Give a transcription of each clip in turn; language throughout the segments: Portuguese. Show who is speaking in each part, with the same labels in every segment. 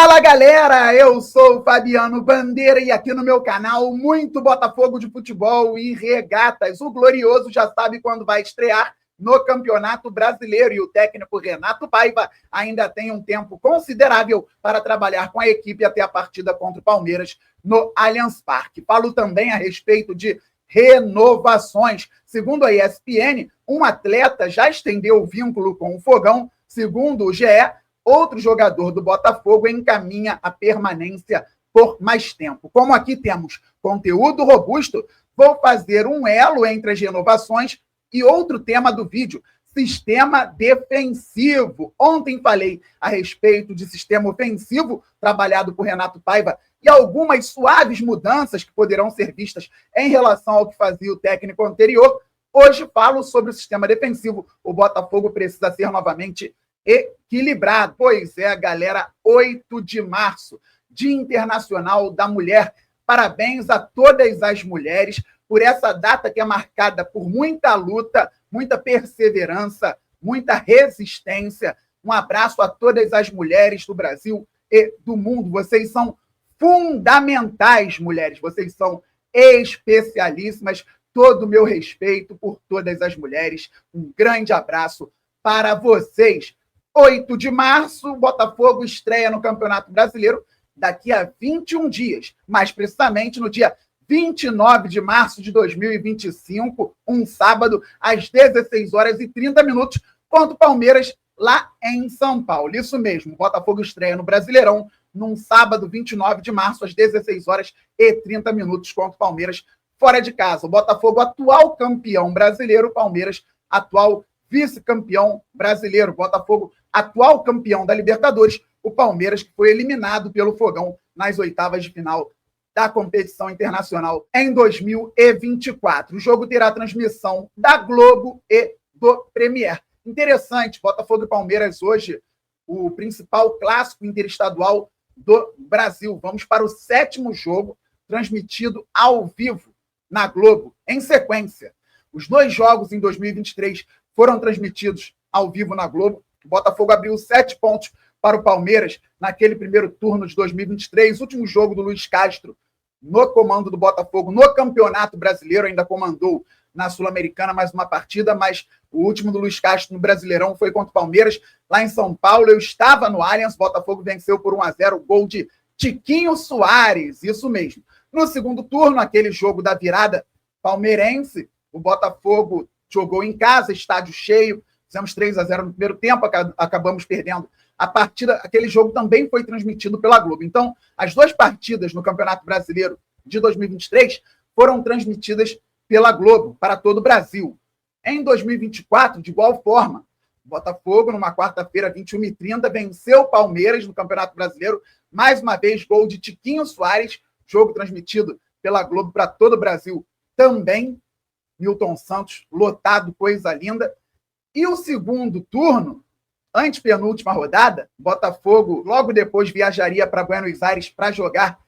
Speaker 1: Fala galera, eu sou o Fabiano Bandeira e aqui no meu canal muito Botafogo de futebol e regatas. O Glorioso já sabe quando vai estrear no Campeonato Brasileiro e o técnico Renato Paiva ainda tem um tempo considerável para trabalhar com a equipe até a partida contra o Palmeiras no Allianz Parque. Falo também a respeito de renovações. Segundo a ESPN, um atleta já estendeu o vínculo com o Fogão. Segundo o GE, outro jogador do Botafogo encaminha a permanência por mais tempo. Como aqui temos conteúdo robusto, vou fazer um elo entre as renovações e outro tema do vídeo, sistema defensivo. Ontem falei a respeito de sistema ofensivo, trabalhado por Renato Paiva, e algumas suaves mudanças que poderão ser vistas em relação ao que fazia o técnico anterior. Hoje falo sobre o sistema defensivo. O Botafogo precisa ser novamente equilibrado. Pois é, galera, 8 de março, Dia Internacional da Mulher. Parabéns a todas as mulheres por essa data que é marcada por muita luta, muita perseverança, muita resistência. Um abraço a todas as mulheres do Brasil e do mundo. Vocês são fundamentais, mulheres. Vocês são especialíssimas. Todo o meu respeito por todas as mulheres. Um grande abraço para vocês. 8 de março, o Botafogo estreia no Campeonato Brasileiro daqui a 21 dias, mais precisamente no dia 29 de março de 2025, um sábado, às 16h30, contra o Palmeiras, lá em São Paulo. Isso mesmo, o Botafogo estreia no Brasileirão, num sábado, 29 de março, às 16h30, contra o Palmeiras, fora de casa. O Botafogo, atual campeão brasileiro, o Palmeiras, atual vice-campeão brasileiro. Botafogo, atual campeão da Libertadores, o Palmeiras, que foi eliminado pelo Fogão nas oitavas de final da competição internacional em 2024. O jogo terá transmissão da Globo e do Premier. Interessante, Botafogo e Palmeiras hoje, o principal clássico interestadual do Brasil. Vamos para o 7º jogo, transmitido ao vivo na Globo, em sequência. Os 2 jogos em 2023 foram transmitidos ao vivo na Globo. O Botafogo abriu 7 pontos para o Palmeiras naquele primeiro turno de 2023, último jogo do Luiz Castro no comando do Botafogo no Campeonato Brasileiro, ainda comandou na Sul-Americana mais uma partida, mas o último do Luiz Castro no Brasileirão foi contra o Palmeiras, lá em São Paulo. Eu estava no Allianz, o Botafogo venceu por 1-0, gol de Tiquinho Soares, isso mesmo. No segundo turno, aquele jogo da virada palmeirense, o Botafogo jogou em casa, estádio cheio, fizemos 3-0 no primeiro tempo, acabamos perdendo a partida. Aquele jogo também foi transmitido pela Globo. Então, as 2 partidas no Campeonato Brasileiro de 2023 foram transmitidas pela Globo para todo o Brasil. Em 2024, de igual forma, o Botafogo, numa quarta-feira, 21h30, venceu o Palmeiras no Campeonato Brasileiro. Mais uma vez, gol de Tiquinho Soares, jogo transmitido pela Globo para todo o Brasil também. Milton Santos, lotado, coisa linda. E o segundo turno, antepenúltima rodada, Botafogo logo depois viajaria para Buenos Aires para jogar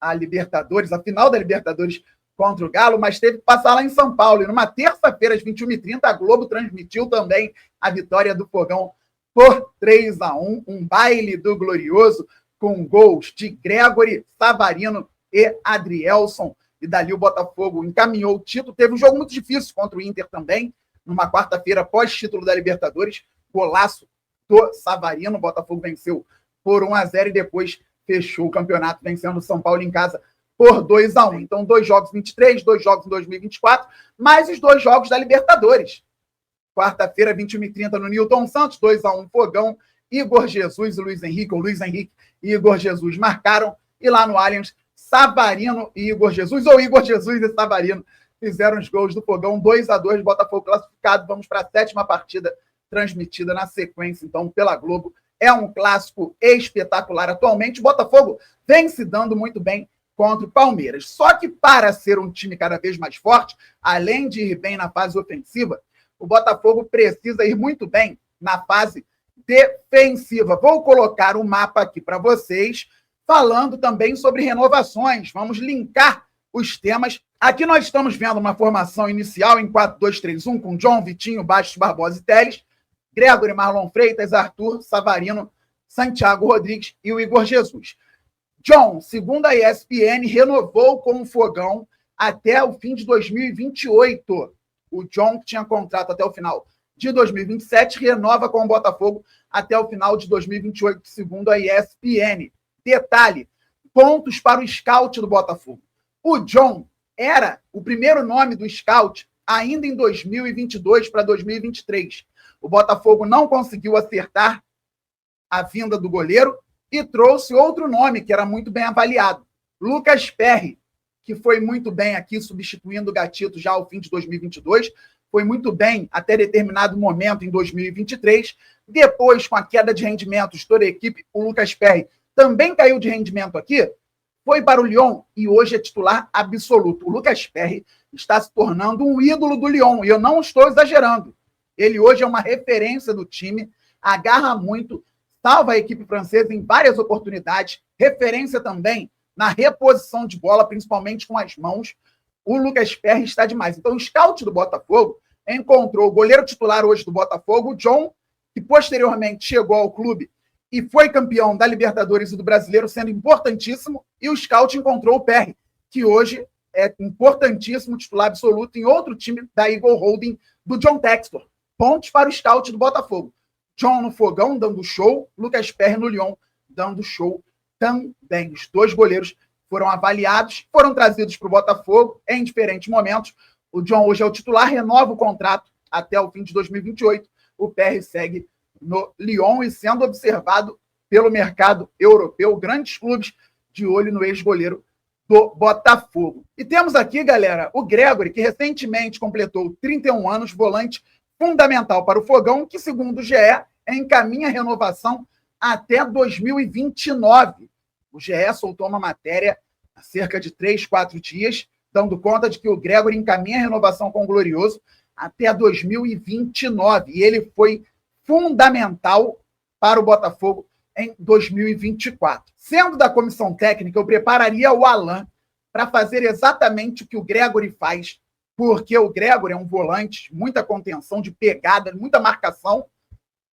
Speaker 1: a Libertadores, a final da Libertadores contra o Galo, mas teve que passar lá em São Paulo. E numa terça-feira, às 21h30, a Globo transmitiu também a vitória do Fogão por 3-1, um baile do Glorioso, com gols de Gregory, Savarino e Adrielson. E dali o Botafogo encaminhou o título. Teve um jogo muito difícil contra o Inter também, numa quarta-feira, pós-título da Libertadores, golaço do Savarino. O Botafogo venceu por 1-0 e depois fechou o campeonato vencendo o São Paulo em casa por 2-1. Então, 2 jogos em 23, 2 jogos em 2024, mais os 2 jogos da Libertadores. Quarta-feira, 21h30 no Nilton Santos, 2-1 Fogão, Igor Jesus e Luiz Henrique, ou Luiz Henrique e Igor Jesus marcaram, e lá no Allianz, Savarino e Igor Jesus, ou Igor Jesus e Savarino, fizeram os gols do Fogão, 2-2, Botafogo classificado. Vamos para a 7ª partida transmitida na sequência, então, pela Globo. É um clássico espetacular atualmente. O Botafogo vem se dando muito bem contra o Palmeiras. Só que para ser um time cada vez mais forte, além de ir bem na fase ofensiva, o Botafogo precisa ir muito bem na fase defensiva. Vou colocar um mapa aqui para vocês, falando também sobre renovações. Vamos linkar os temas. Aqui nós estamos vendo uma formação inicial em 4-2-3-1, com John, Vitinho, Bastos, Barbosa e Telles, Gregory, Marlon Freitas, Arthur, Savarino, Santiago Rodrigues e o Igor Jesus. John, segundo a ESPN, renovou com o Fogão até o fim de 2028. O John, que tinha contrato até o final de 2027, renova com o Botafogo até o final de 2028, segundo a ESPN. Detalhe, pontos para o scout do Botafogo. O John era o primeiro nome do scout ainda em 2022 para 2023. O Botafogo não conseguiu acertar a vinda do goleiro e trouxe outro nome que era muito bem avaliado, Lucas Perry, que foi muito bem aqui substituindo o Gatito já ao fim de 2022, foi muito bem até determinado momento em 2023. Depois, com a queda de rendimentos de toda a equipe, o Lucas Perry também caiu de rendimento aqui, foi para o Lyon e hoje é titular absoluto. O Lucas Perry está se tornando um ídolo do Lyon, e eu não estou exagerando. Ele hoje é uma referência do time, agarra muito, salva a equipe francesa em várias oportunidades, referência também na reposição de bola, principalmente com as mãos. O Lucas Perry está demais. Então, o scout do Botafogo encontrou o goleiro titular hoje do Botafogo, o John, que posteriormente chegou ao clube e foi campeão da Libertadores e do Brasileiro, sendo importantíssimo, e o scout encontrou o Perry, que hoje é importantíssimo, titular absoluto em outro time da Eagle Holding, do John Textor. Pontos para o scout do Botafogo. John no Fogão, dando show, Lucas Perry no Lyon, dando show também. Os dois goleiros foram avaliados, foram trazidos para o Botafogo em diferentes momentos. O John hoje é o titular, renova o contrato até o fim de 2028. O Perry segue no Lyon e sendo observado pelo mercado europeu, grandes clubes de olho no ex-goleiro do Botafogo. E temos aqui, galera, o Gregori, que recentemente completou 31 anos, volante fundamental para o Fogão, que, segundo o GE, encaminha a renovação até 2029. O GE soltou uma matéria há cerca de 3, 4 dias, dando conta de que o Gregori encaminha a renovação com o Glorioso até 2029. E ele foi fundamental para o Botafogo em 2024. Sendo da comissão técnica, eu prepararia o Alan para fazer exatamente o que o Gregori faz, porque o Gregori é um volante, muita contenção, de pegada, muita marcação,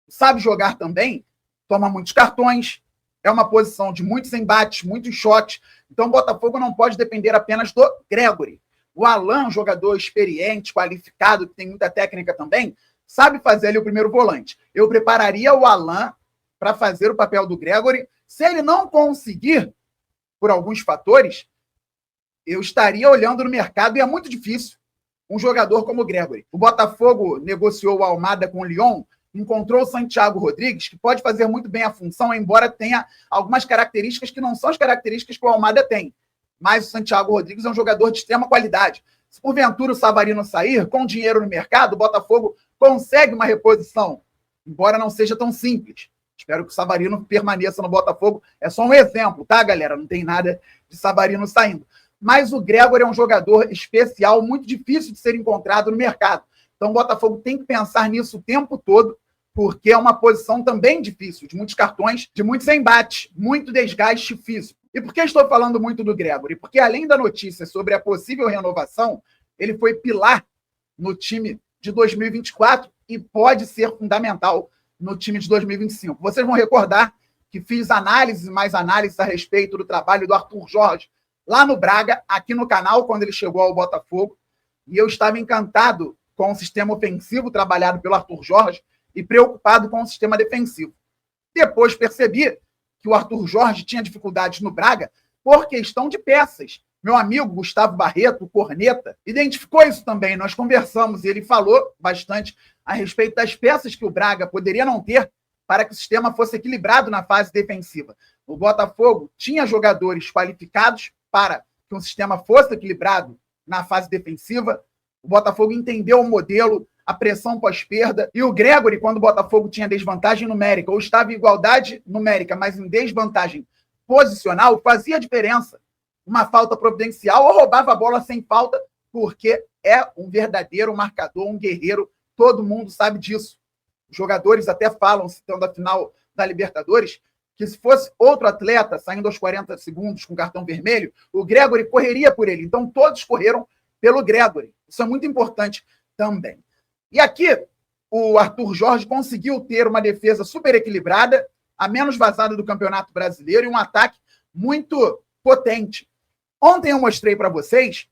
Speaker 1: sabe jogar também, toma muitos cartões, é uma posição de muitos embates, muitos choques, então o Botafogo não pode depender apenas do Gregori. O Alan, um jogador experiente, qualificado, que tem muita técnica também, sabe fazer ali o primeiro volante. Eu prepararia o Alan para fazer o papel do Gregori. Se ele não conseguir, por alguns fatores, eu estaria olhando no mercado, e é muito difícil um jogador como o Gregori. O Botafogo negociou o Almada com o Lyon, encontrou o Santiago Rodrigues, que pode fazer muito bem a função, embora tenha algumas características que não são as características que o Almada tem. Mas o Santiago Rodrigues é um jogador de extrema qualidade. Se porventura o Savarino sair, com dinheiro no mercado, o Botafogo consegue uma reposição, embora não seja tão simples. Espero que o Savarino permaneça no Botafogo. É só um exemplo, tá, galera? Não tem nada de Savarino saindo. Mas o Gregori é um jogador especial, muito difícil de ser encontrado no mercado. Então o Botafogo tem que pensar nisso o tempo todo, porque é uma posição também difícil, de muitos cartões, de muitos embates, muito desgaste físico. E por que estou falando muito do Gregori? Porque além da notícia sobre a possível renovação, ele foi pilar no time de 2024 e pode ser fundamental no time de 2025. Vocês vão recordar que fiz análises e mais análises a respeito do trabalho do Arthur Jorge lá no Braga, aqui no canal, quando ele chegou ao Botafogo, e eu estava encantado com o sistema ofensivo trabalhado pelo Arthur Jorge e preocupado com o sistema defensivo. Depois percebi que o Arthur Jorge tinha dificuldades no Braga por questão de peças. Meu amigo Gustavo Barreto, o Corneta, identificou isso também. Nós conversamos e ele falou bastante a respeito das peças que o Braga poderia não ter para que o sistema fosse equilibrado na fase defensiva. O Botafogo tinha jogadores qualificados para que o sistema fosse equilibrado na fase defensiva. O Botafogo entendeu o modelo, a pressão pós-perda, e o Gregori, quando o Botafogo tinha desvantagem numérica, ou estava em igualdade numérica, mas em desvantagem posicional, fazia diferença. Uma falta providencial ou roubava a bola sem falta, porque é um verdadeiro marcador, um guerreiro, todo mundo sabe disso. Os jogadores até falam, citando a final da Libertadores, que se fosse outro atleta saindo aos 40 segundos com cartão vermelho, o Gregori correria por ele. Então todos correram pelo Gregori. Isso é muito importante também. E aqui o Arthur Jorge conseguiu ter uma defesa super equilibrada, a menos vazada do Campeonato Brasileiro e um ataque muito potente. Ontem eu mostrei para vocês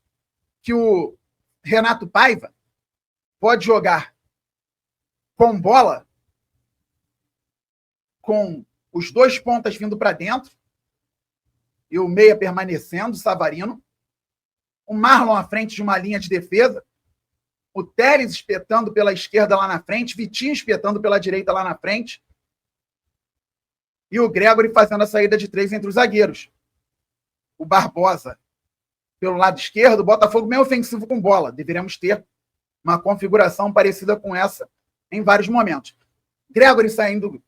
Speaker 1: que o Renato Paiva pode jogar com bola, com os dois pontas vindo para dentro e o meia permanecendo, o Savarino, o Marlon à frente de uma linha de defesa, o Telles espetando pela esquerda lá na frente, Vitinho espetando pela direita lá na frente e o Gregori fazendo a saída de 3 entre os zagueiros. O Barbosa pelo lado esquerdo, o Botafogo bem ofensivo com bola. Deveremos ter uma configuração parecida com essa em vários momentos. Gregori saindo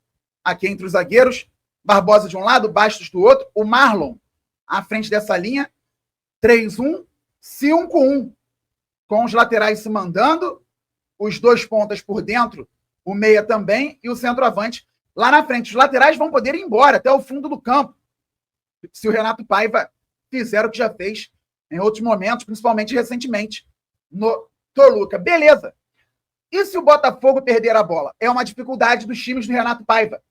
Speaker 1: aqui entre os zagueiros, Barbosa de um lado, Bastos do outro, o Marlon à frente dessa linha, 3-1, 5-1, com os laterais se mandando, os dois pontas por dentro, o meia também e o centroavante lá na frente. Os laterais vão poder ir embora até o fundo do campo, se o Renato Paiva fizer o que já fez em outros momentos, principalmente recentemente, no Toluca. Beleza. E se o Botafogo perder a bola? É uma dificuldade dos times do Renato Paiva.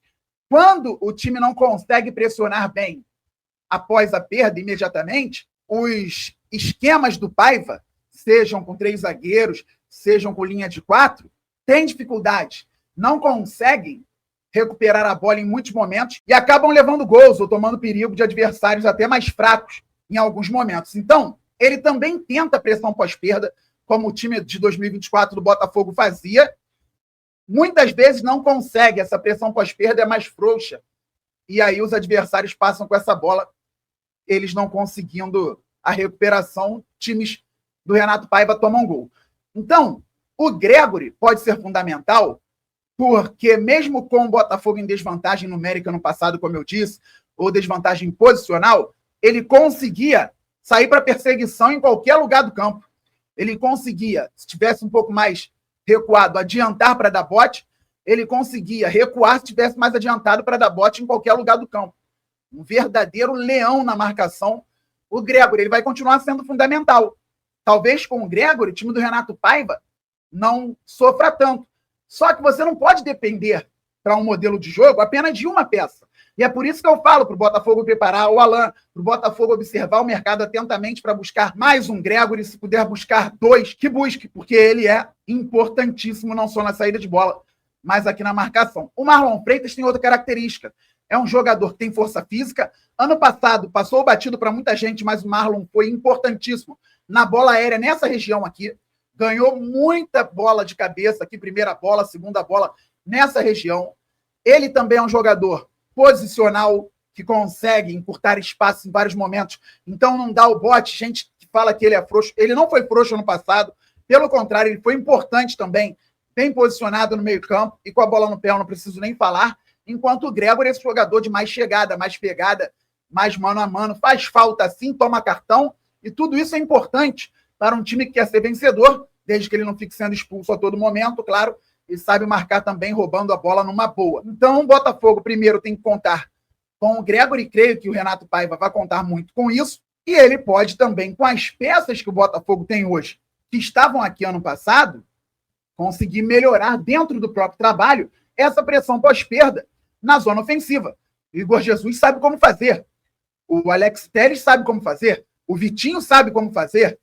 Speaker 1: Quando o time não consegue pressionar bem após a perda imediatamente, os esquemas do Paiva, sejam com 3 zagueiros, sejam com linha de 4, têm dificuldade. Não conseguem recuperar a bola em muitos momentos e acabam levando gols ou tomando perigo de adversários até mais fracos em alguns momentos. Então, ele também tenta pressão pós-perda, como o time de 2024 do Botafogo fazia. Muitas vezes não consegue, essa pressão pós-perda é mais frouxa. E aí os adversários passam com essa bola, eles não conseguindo a recuperação, times do Renato Paiva tomam gol. Então, o Gregori pode ser fundamental, porque mesmo com o Botafogo em desvantagem numérica no passado, como eu disse, ou desvantagem posicional, ele conseguia sair para perseguição em qualquer lugar do campo. Ele conseguia, se tivesse um pouco mais recuado, adiantar para dar bote, ele conseguia recuar se tivesse mais adiantado para dar bote em qualquer lugar do campo. Um verdadeiro leão na marcação. O Gregori, ele vai continuar sendo fundamental. Talvez com o Gregori, o time do Renato Paiva não sofra tanto. Só que você não pode depender para um modelo de jogo apenas de uma peça. E é por isso que eu falo para o Botafogo preparar o Alan, para o Botafogo observar o mercado atentamente para buscar mais um Gregori, se puder buscar 2, que busque, porque ele é importantíssimo não só na saída de bola, mas aqui na marcação. O Marlon Freitas tem outra característica. É um jogador que tem força física. Ano passado passou batido para muita gente, mas o Marlon foi importantíssimo na bola aérea nessa região aqui. Ganhou muita bola de cabeça aqui, primeira bola, segunda bola, nessa região. Ele também é um jogador posicional, que consegue encurtar espaço em vários momentos. Então não dá o bote. Gente que fala que ele é frouxo. Ele não foi frouxo ano passado. Pelo contrário, ele foi importante também, bem posicionado no meio campo e com a bola no pé, eu não preciso nem falar. Enquanto o Gregori é esse jogador de mais chegada, mais pegada, mais mano a mano. Faz falta sim, toma cartão. E tudo isso é importante para um time que quer ser vencedor, desde que ele não fique sendo expulso a todo momento, claro, e sabe marcar também, roubando a bola numa boa. Então, o Botafogo, primeiro, tem que contar com o Gregori, creio que o Renato Paiva vai contar muito com isso, e ele pode também, com as peças que o Botafogo tem hoje, que estavam aqui ano passado, conseguir melhorar dentro do próprio trabalho essa pressão pós-perda na zona ofensiva. O Igor Jesus sabe como fazer, o Alex Telles sabe como fazer, o Vitinho sabe como fazer,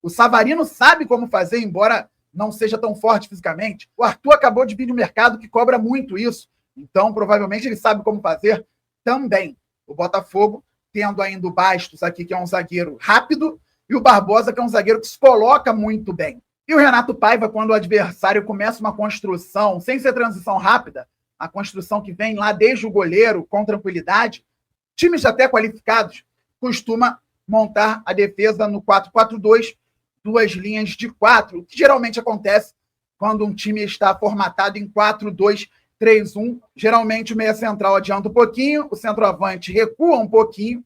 Speaker 1: o Savarino sabe como fazer, embora não seja tão forte fisicamente. O Arthur acabou de vir do mercado que cobra muito isso. Então, provavelmente, ele sabe como fazer também. O Botafogo, tendo ainda o Bastos aqui, que é um zagueiro rápido, e o Barbosa, que é um zagueiro que se coloca muito bem. E o Renato Paiva, quando o adversário começa uma construção, sem ser transição rápida, a construção que vem lá desde o goleiro, com tranquilidade, times até qualificados, costuma montar a defesa no 4-4-2, 2 linhas de 4, o que geralmente acontece quando um time está formatado em 4-2-3-1. Geralmente o meia central adianta um pouquinho, o centroavante recua um pouquinho,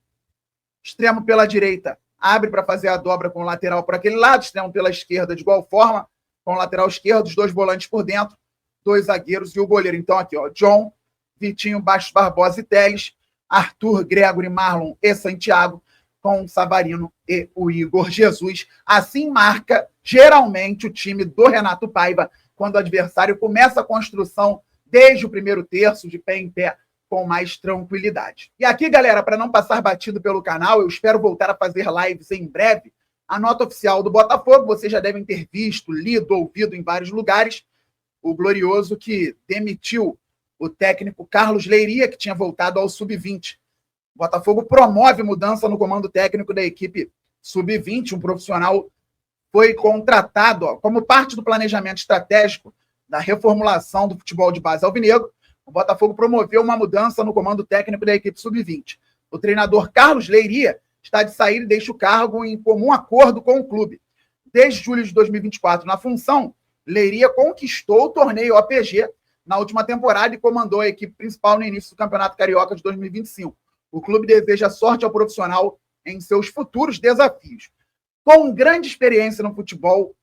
Speaker 1: extremo pela direita abre para fazer a dobra com o lateral por aquele lado, extremo pela esquerda de igual forma, com o lateral esquerdo, os 2 volantes por dentro, 2 zagueiros e o goleiro. Então aqui, ó, John, Vitinho, Bastos, Barbosa e Telles, Arthur, Gregori, Marlon e Santiago, com o Savarino e o Igor Jesus. Assim marca, geralmente, o time do Renato Paiva, quando o adversário começa a construção desde o primeiro terço, de pé em pé, com mais tranquilidade. E aqui, galera, para não passar batido pelo canal, eu espero voltar a fazer lives em breve. A nota oficial do Botafogo, vocês já devem ter visto, lido, ouvido em vários lugares. O Glorioso que demitiu o técnico Carlos Leiria, que tinha voltado ao Sub-20. O Botafogo promove mudança no comando técnico da equipe Sub-20. Um profissional foi contratado como parte do planejamento estratégico da reformulação do futebol de base alvinegro. O Botafogo promoveu uma mudança no comando técnico da equipe Sub-20. O treinador Carlos Leiria está de sair e deixa o cargo em comum acordo com o clube. Desde julho de 2024, na função, Leiria conquistou o torneio OPG na última temporada e comandou a equipe principal no início do Campeonato Carioca de 2025. O clube deseja sorte ao profissional em seus futuros desafios. Com grande experiência no futebol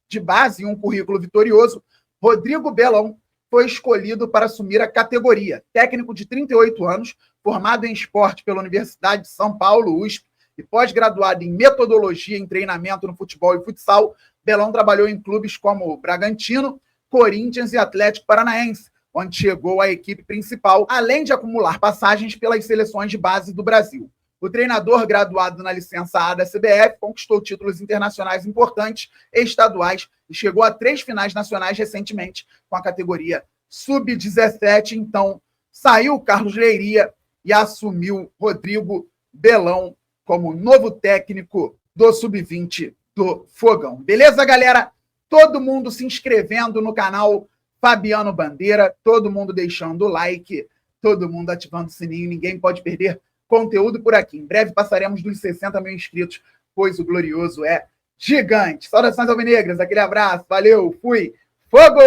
Speaker 1: de base e um currículo vitorioso, Rodrigo Belão foi escolhido para assumir a categoria. Técnico de 38 anos, formado em esporte pela Universidade de São Paulo, USP, e pós-graduado em metodologia em treinamento no futebol e futsal, Belão trabalhou em clubes como Bragantino, Corinthians e Atlético Paranaense, onde chegou à equipe principal, além de acumular passagens pelas seleções de base do Brasil. O treinador, graduado na licença A da CBF, conquistou títulos internacionais importantes e estaduais e chegou a 3 finais nacionais recentemente com a categoria Sub-17. Então, saiu Carlos Leiria e assumiu Rodrigo Belão como novo técnico do Sub-20 do Fogão. Beleza, galera? Todo mundo se inscrevendo no canal Fabiano Bandeira, todo mundo deixando o like, todo mundo ativando o sininho, ninguém pode perder conteúdo por aqui. Em breve passaremos dos 60 mil inscritos, pois o Glorioso é gigante. Saudações alvinegras, aquele abraço, valeu, fui, fogo!